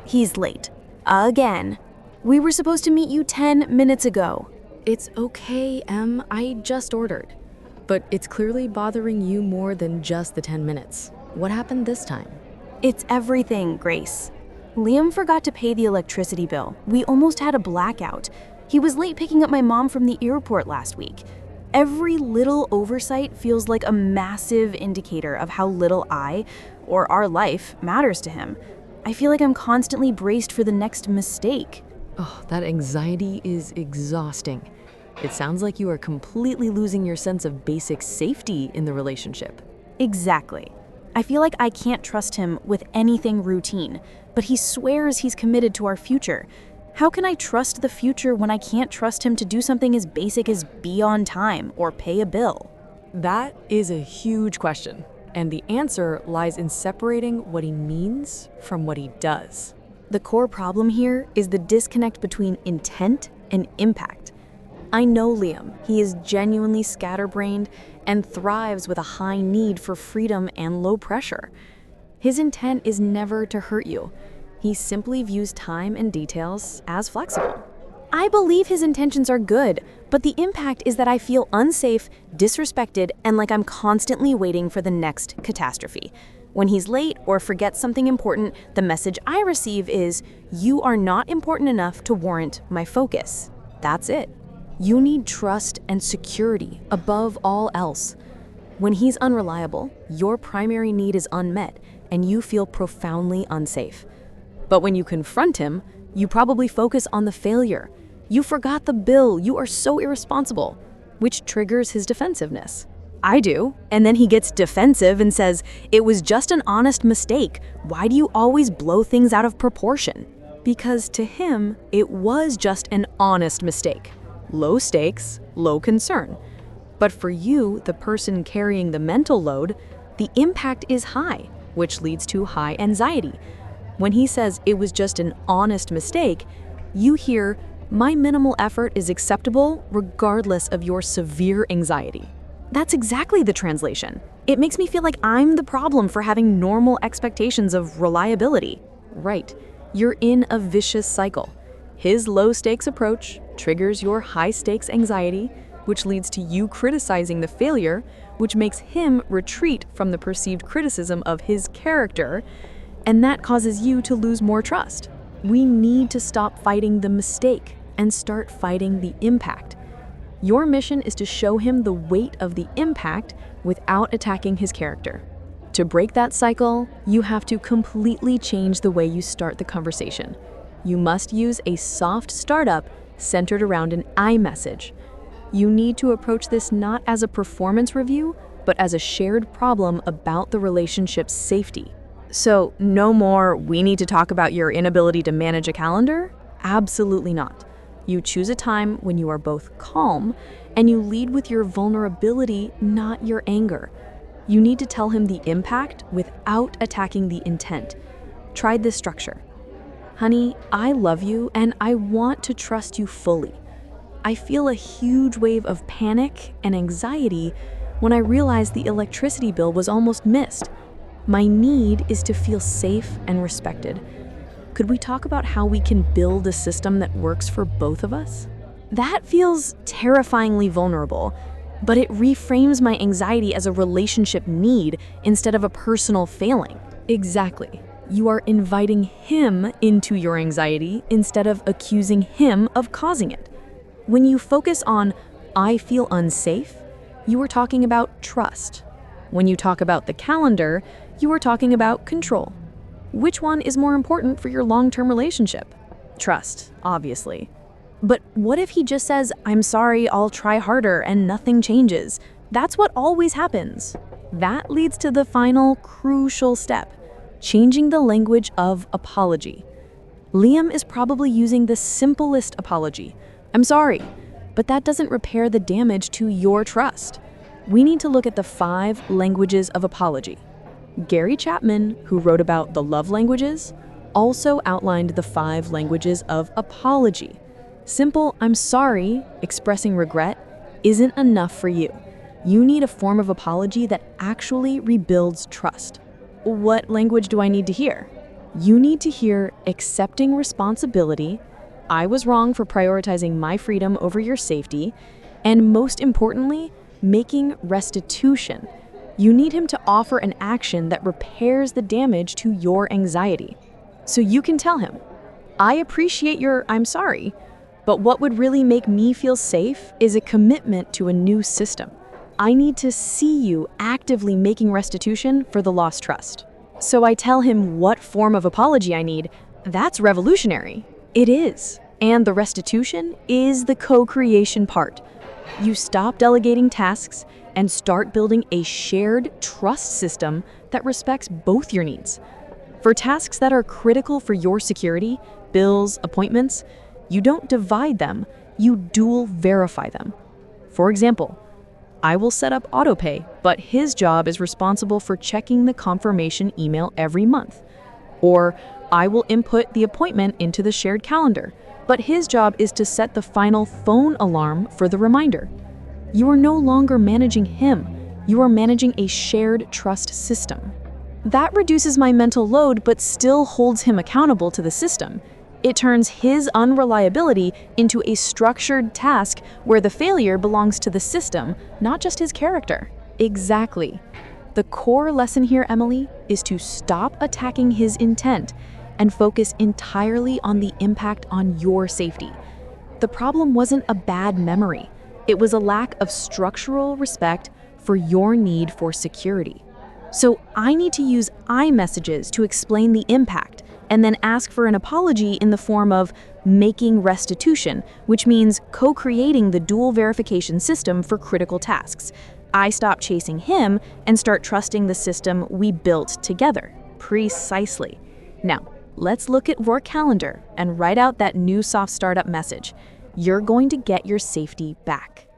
He's late. Again. We were supposed to meet you 10 minutes ago. It's okay, Em. I just ordered. But it's clearly bothering you more than just the 10 minutes. What happened this time? It's everything, Grace. Liam forgot to pay the electricity bill. We almost had a blackout. He was late picking up my mom from the airport last week. Every little oversight feels like a massive indicator of how little or our life, matters to him. I feel like I'm constantly braced for the next mistake. Oh, that anxiety is exhausting. It sounds like you are completely losing your sense of basic safety in the relationship. Exactly. I feel like I can't trust him with anything routine, but he swears he's committed to our future. How can I trust the future when I can't trust him to do something as basic as be on time or pay a bill? That is a huge question, and the answer lies in separating what he means from what he does. The core problem here is the disconnect between intent and impact. I know Liam. He is genuinely scatterbrained and thrives with a high need for freedom and low pressure. His intent is never to hurt you. He simply views time and details as flexible. I believe his intentions are good, but the impact is that I feel unsafe, disrespected, and like I'm constantly waiting for the next catastrophe. When he's late or forgets something important, the message I receive is, "You are not important enough to warrant my focus." That's it. You need trust and security above all else. When he's unreliable, your primary need is unmet, and you feel profoundly unsafe. But when you confront him, you probably focus on the failure. You forgot the bill, you are so irresponsible, which triggers his defensiveness. I do, and then he gets defensive and says, "It was just an honest mistake. Why do you always blow things out of proportion?" Because to him, it was just an honest mistake. Low stakes, low concern. But for you, the person carrying the mental load, the impact is high, which leads to high anxiety. When he says it was just an honest mistake, you hear, "My minimal effort is acceptable regardless of your severe anxiety." That's exactly the translation. It makes me feel like I'm the problem for having normal expectations of reliability. Right, you're in a vicious cycle. His low-stakes approach triggers your high-stakes anxiety, which leads to you criticizing the failure, which makes him retreat from the perceived criticism of his character, and that causes you to lose more trust. We need to stop fighting the mistake and start fighting the impact. Your mission is to show him the weight of the impact without attacking his character. To break that cycle, you have to completely change the way you start the conversation. You must use a soft startup centered around an I message. You need to approach this not as a performance review, but as a shared problem about the relationship's safety. So, no more, "We need to talk about your inability to manage a calendar"? Absolutely not. You choose a time when you are both calm, and you lead with your vulnerability, not your anger. You need to tell him the impact without attacking the intent. Try this structure. "Honey, I love you and I want to trust you fully. I feel a huge wave of panic and anxiety when I realized the electricity bill was almost missed. My need is to feel safe and respected. Could we talk about how we can build a system that works for both of us?" That feels terrifyingly vulnerable, but it reframes my anxiety as a relationship need instead of a personal failing. Exactly. You are inviting him into your anxiety instead of accusing him of causing it. When you focus on, "I feel unsafe," you are talking about trust. When you talk about the calendar, you are talking about control. Which one is more important for your long-term relationship? Trust, obviously. But what if he just says, "I'm sorry, I'll try harder," and nothing changes? That's what always happens. That leads to the final crucial step, changing the language of apology. Liam is probably using the simplest apology. "I'm sorry," but that doesn't repair the damage to your trust. We need to look at the 5 languages of apology. Gary Chapman, who wrote about the love languages, also outlined the 5 languages of apology. Simple "I'm sorry," expressing regret, isn't enough for you. You need a form of apology that actually rebuilds trust. What language do I need to hear? You need to hear accepting responsibility, I was wrong for prioritizing my freedom over your safety, and most importantly, making restitution. You need him to offer an action that repairs the damage to your anxiety. So you can tell him, I appreciate your I'm sorry, but what would really make me feel safe is a commitment to a new system. I need to see you actively making restitution for the lost trust. So I tell him what form of apology I need. That's revolutionary. It is. And the restitution is the co-creation part. You stop delegating tasks and start building a shared trust system that respects both your needs. For tasks that are critical for your security, bills, appointments, you don't divide them, you dual verify them. For example, I will set up autopay, but his job is responsible for checking the confirmation email every month. Or I will input the appointment into the shared calendar, but his job is to set the final phone alarm for the reminder. You are no longer managing him, you are managing a shared trust system. That reduces my mental load but still holds him accountable to the system. It turns his unreliability into a structured task where the failure belongs to the system, not just his character. Exactly. The core lesson here, Emily, is to stop attacking his intent and focus entirely on the impact on your safety. The problem wasn't a bad memory. It was a lack of structural respect for your need for security. So I need to use iMessages to explain the impact and then ask for an apology in the form of making restitution, which means co-creating the dual verification system for critical tasks. I stop chasing him and start trusting the system we built together. Precisely. Now, let's look at your calendar and write out that new soft startup message. You're going to get your safety back.